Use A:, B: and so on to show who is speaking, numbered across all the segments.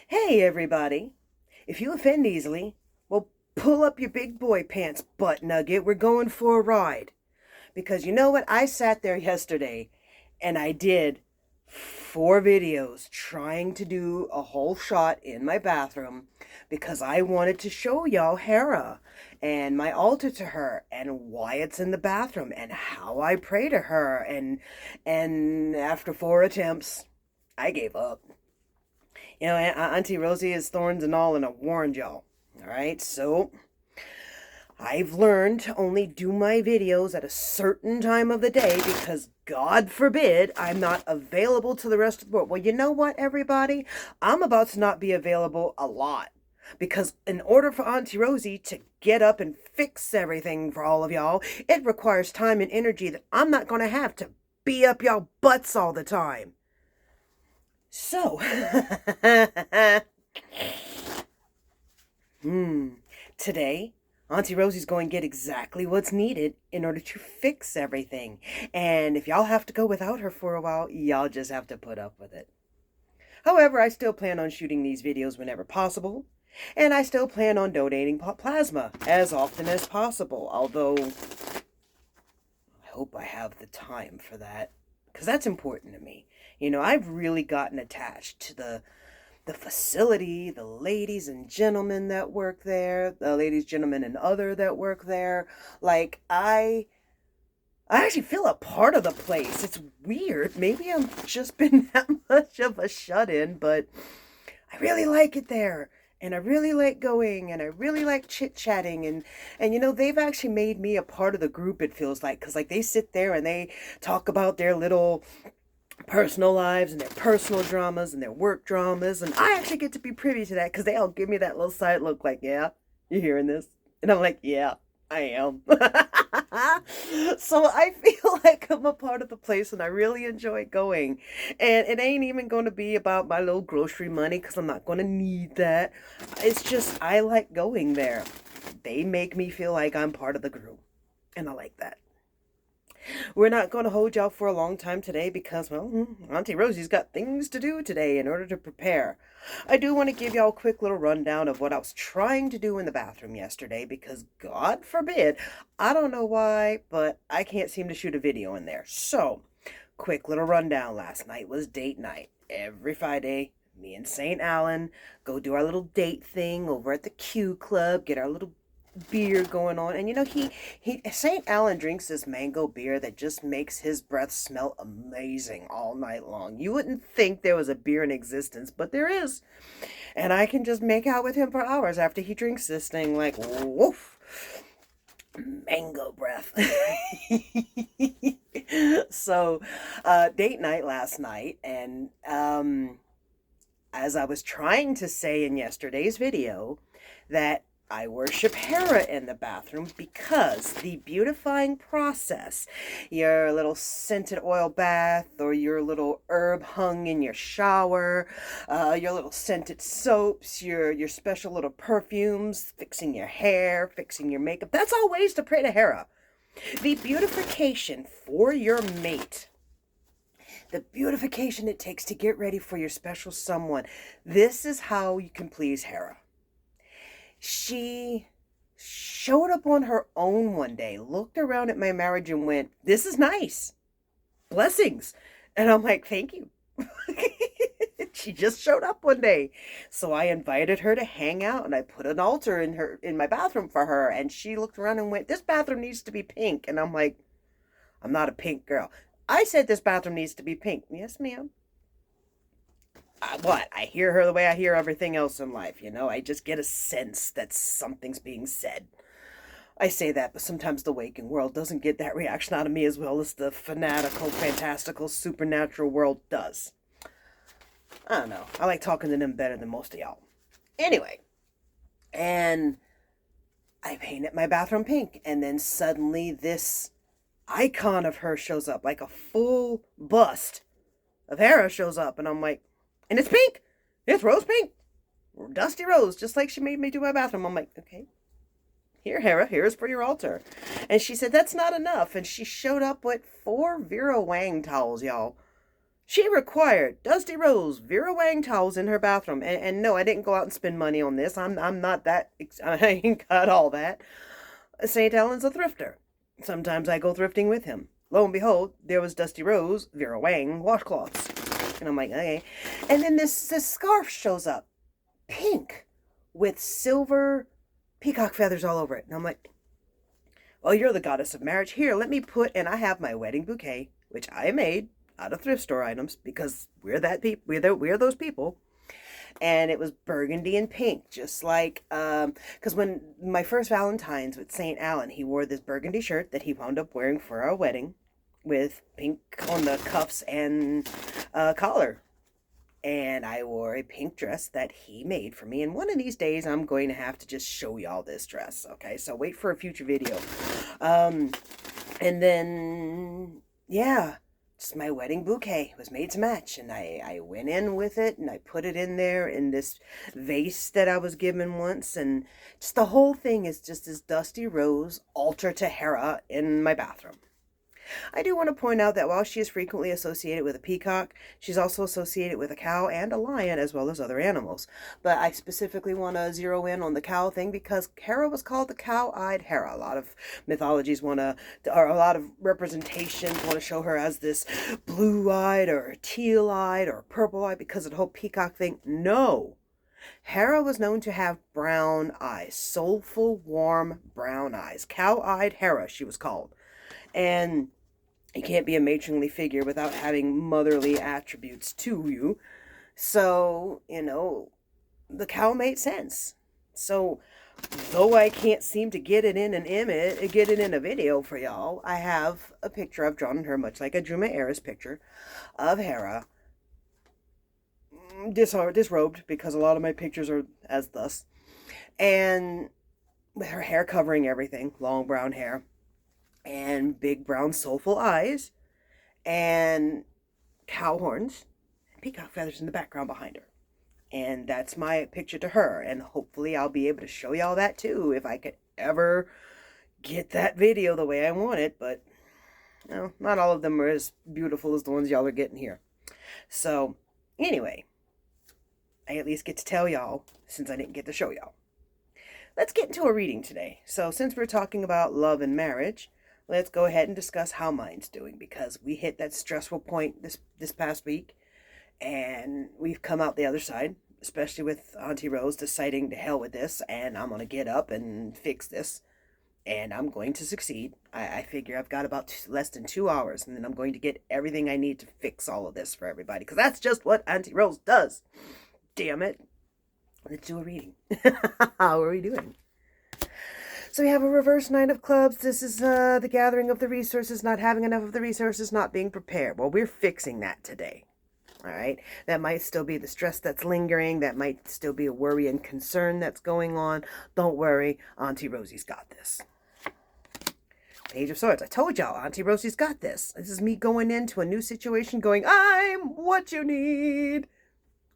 A: Hey, everybody. If you offend easily, well, pull up your big boy pants, butt nugget. We're going for a ride. Because you know what? I sat there yesterday and I did 4 videos trying to do a whole shot in my bathroom because I wanted to show y'all Hera and my altar to her and why it's in the bathroom and how I pray to her and after 4 attempts, I gave up. Auntie Rose is thorns and all, and I warned y'all. All right, so I've learned to only do my videos at a certain time of the day because God forbid I'm not available to the rest of the world. Well, you know what, everybody? I'm about to not be available a lot because in order for Auntie Rosie to get up and fix everything for all of y'all, it requires time and energy that I'm not going to have to be up y'all butts all the time. So, today, Auntie Rosie's going to get exactly what's needed in order to fix everything. And if y'all have to go without her for a while, y'all just have to put up with it. However, I still plan on shooting these videos whenever possible. And I still plan on donating plasma as often as possible. Although, I hope I have the time for that. Because that's important to me. I've really gotten attached to the facility, the ladies and gentlemen that work there, the ladies, gentlemen, and other that work there. Like, I actually feel a part of the place. It's weird. Maybe I've just been that much of a shut-in, but I really like it there. And I really like going, and I really like chit-chatting, and they've actually made me a part of the group, it feels like, because, like, they sit there and they talk about their little personal lives and their personal dramas and their work dramas, and I actually get to be privy to that because they all give me that little side look like, yeah, you hearing this? And I'm like, yeah, I am. So I feel like I'm a part of the place and I really enjoy going, and it ain't even going to be about my little grocery money because I'm not going to need that. It's just I like going there. They make me feel like I'm part of the group, and I like that. We're not going to hold y'all for a long time today because, well, Auntie Rosie's got things to do today in order to prepare. I do want to give y'all a quick little rundown of what I was trying to do in the bathroom yesterday because, God forbid, I don't know why, but I can't seem to shoot a video in there. So, quick little rundown. Last night was date night. Every Friday, me and St. Alan go do our little date thing over at the Q Club, get our little beer going on. And he St. Alan drinks this mango beer that just makes his breath smell amazing all night long. You wouldn't think there was a beer in existence, but there is. And I can just make out with him for hours after he drinks this thing, like, woof, mango breath. So, date night last night, and as I was trying to say in yesterday's video, that I worship Hera in the bathroom because the beautifying process, your little scented oil bath or your little herb hung in your shower, your little scented soaps, your special little perfumes, fixing your hair, fixing your makeup, that's all ways to pray to Hera. The beautification for your mate, the beautification it takes to get ready for your special someone, this is how you can please Hera. She showed up on her own one day, looked around at my marriage and went, "This is nice. Blessings." And I'm like, "Thank you." She just showed up one day. So I invited her to hang out and I put an altar in my bathroom for her, and she looked around and went, "This bathroom needs to be pink." And I'm like, "I'm not a pink girl." "I said this bathroom needs to be pink." "Yes, ma'am." What? I hear her the way I hear everything else in life, I just get a sense that something's being said. I say that, but sometimes the waking world doesn't get that reaction out of me as well as the fanatical, fantastical, supernatural world does. I don't know. I like talking to them better than most of y'all. Anyway, and I painted my bathroom pink, and then suddenly this icon of her shows up, like a full bust of Hera shows up, and I'm like, and it's pink. It's rose pink. Dusty rose, just like she made me do my bathroom. I'm like, okay. Here, Hera, here's for your altar. And she said, that's not enough. And she showed up with 4 Vera Wang towels, y'all. She required Dusty Rose Vera Wang towels in her bathroom. And no, I didn't go out and spend money on this. I'm not that, I ain't got all that. St. Ellen's a thrifter. Sometimes I go thrifting with him. Lo and behold, there was Dusty Rose, Vera Wang washcloths. And I'm like, okay. And then this scarf shows up. Pink. With silver peacock feathers all over it. And I'm like, well, you're the goddess of marriage. Here, let me put, and I have my wedding bouquet, which I made out of thrift store items because we're that people. We're those people. And it was burgundy and pink, just like because when my first Valentine's with St. Allen, he wore this burgundy shirt that he wound up wearing for our wedding, with pink on the cuffs and collar. And I wore a pink dress that he made for me. And one of these days, I'm going to have to just show y'all this dress. Okay, so wait for a future video. And then, yeah, just my wedding bouquet was made to match. And I went in with it and I put it in there in this vase that I was given once. And just the whole thing is just this Dusty Rose altar to Hera in my bathroom. I do want to point out that while she is frequently associated with a peacock, she's also associated with a cow and a lion, as well as other animals. But I specifically want to zero in on the cow thing because Hera was called the cow-eyed Hera. A lot of mythologies want to, or a lot of representations want to show her as this blue-eyed or teal-eyed or purple-eyed because of the whole peacock thing. No. Hera was known to have brown eyes, soulful, warm brown eyes. Cow-eyed Hera, she was called. And you can't be a matronly figure without having motherly attributes to you. So, the cow made sense. So, though I can't seem to get it in an image, get it in a video for y'all, I have a picture I've drawn of her, much like I drew my Eris picture of Hera, disrobed, because a lot of my pictures are as thus, and with her hair covering everything, long brown hair, and big brown soulful eyes, and cow horns, and peacock feathers in the background behind her. And that's my picture to her, and hopefully I'll be able to show y'all that too if I could ever get that video the way I want it, but not all of them are as beautiful as the ones y'all are getting here. So anyway, I at least get to tell y'all since I didn't get to show y'all. Let's get into a reading today. So since we're talking about love and marriage, let's go ahead and discuss how mine's doing, because we hit that stressful point this past week and we've come out the other side, especially with Auntie Rose deciding to hell with this and I'm going to get up and fix this and I'm going to succeed. I figure I've got about less than 2 hours and then I'm going to get everything I need to fix all of this for everybody, because that's just what Auntie Rose does. Damn it. Let's do a reading. How are we doing? So we have a reverse Nine of Clubs. This is the gathering of the resources, not having enough of the resources, not being prepared. Well, we're fixing that today. All right. That might still be the stress that's lingering. That might still be a worry and concern that's going on. Don't worry. Auntie Rosie's got this. Page of Swords. I told y'all, Auntie Rosie's got this. This is me going into a new situation going, I'm what you need.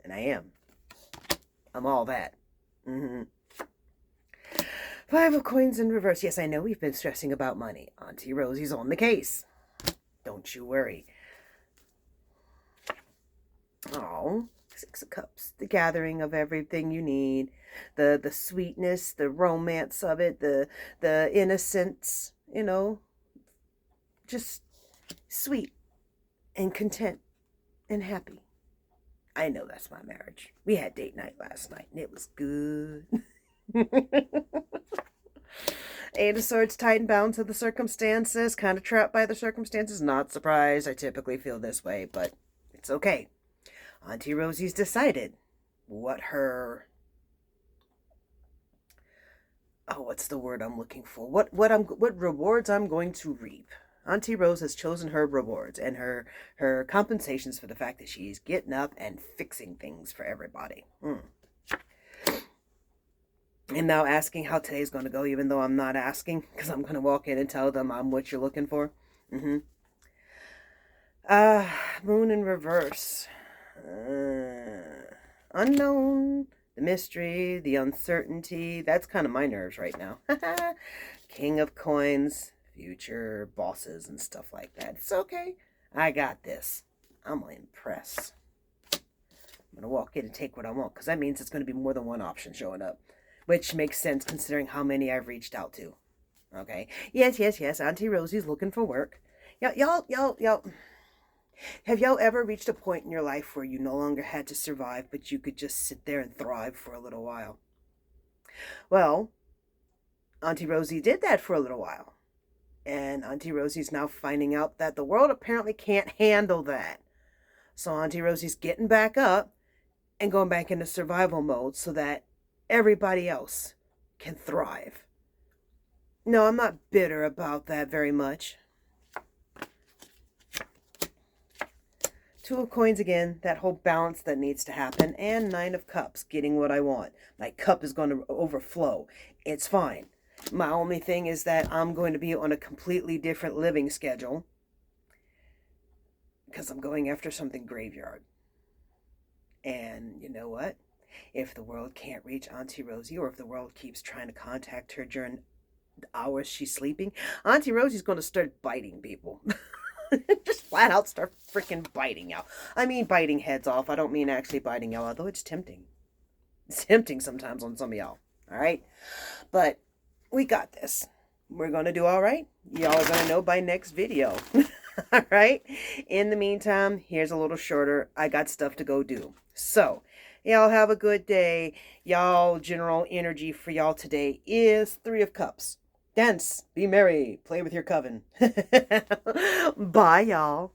A: And I am. I'm all that. Five of Coins in reverse. Yes, I know we've been stressing about money. Auntie Rosie's on the case. Don't you worry. Oh, Six of Cups. The gathering of everything you need. The sweetness, the romance of it, the innocence, just sweet and content and happy. I know that's my marriage. We had date night last night and it was good. Eight of Swords, tied and bound to the circumstances, kind of trapped by the circumstances. Not surprised. I typically feel this way, but it's okay. Auntie Rosie's decided what her... what's the word I'm looking for? What rewards I'm going to reap. Auntie Rose has chosen her rewards and her compensations for the fact that she's getting up and fixing things for everybody. And now asking how today's going to go, even though I'm not asking, because I'm going to walk in and tell them I'm what you're looking for. Moon in reverse. Unknown, the mystery, the uncertainty. That's kind of my nerves right now. King of Coins, future bosses and stuff like that. It's okay. I got this. I'm impressed. I'm going to walk in and take what I want, because that means it's going to be more than one option showing up, which makes sense considering how many I've reached out to. Okay. Yes, yes, yes. Auntie Rosie's looking for work. Y'all. Have y'all ever reached a point in your life where you no longer had to survive, but you could just sit there and thrive for a little while? Well, Auntie Rosie did that for a little while. And Auntie Rosie's now finding out that the world apparently can't handle that. So Auntie Rosie's getting back up and going back into survival mode so that everybody else can thrive. No, I'm not bitter about that very much. Two of coins again, that whole balance that needs to happen, and Nine of Cups, getting what I want. My cup is going to overflow. It's fine. My only thing is that I'm going to be on a completely different living schedule because I'm going after something graveyard. And you know what? If the world can't reach Auntie Rosie, or if the world keeps trying to contact her during the hours she's sleeping, Auntie Rosie's going to start biting people. Just flat out start freaking biting y'all. I mean biting heads off. I don't mean actually biting y'all, although it's tempting. It's tempting sometimes on some of y'all. All right? But we got this. We're going to do all right. Y'all are going to know by next video. All right? In the meantime, here's a little shorter. I got stuff to go do. So, y'all have a good day. Y'all, general energy for y'all today is 3 of Cups. Dance, be merry, play with your coven. Bye, y'all.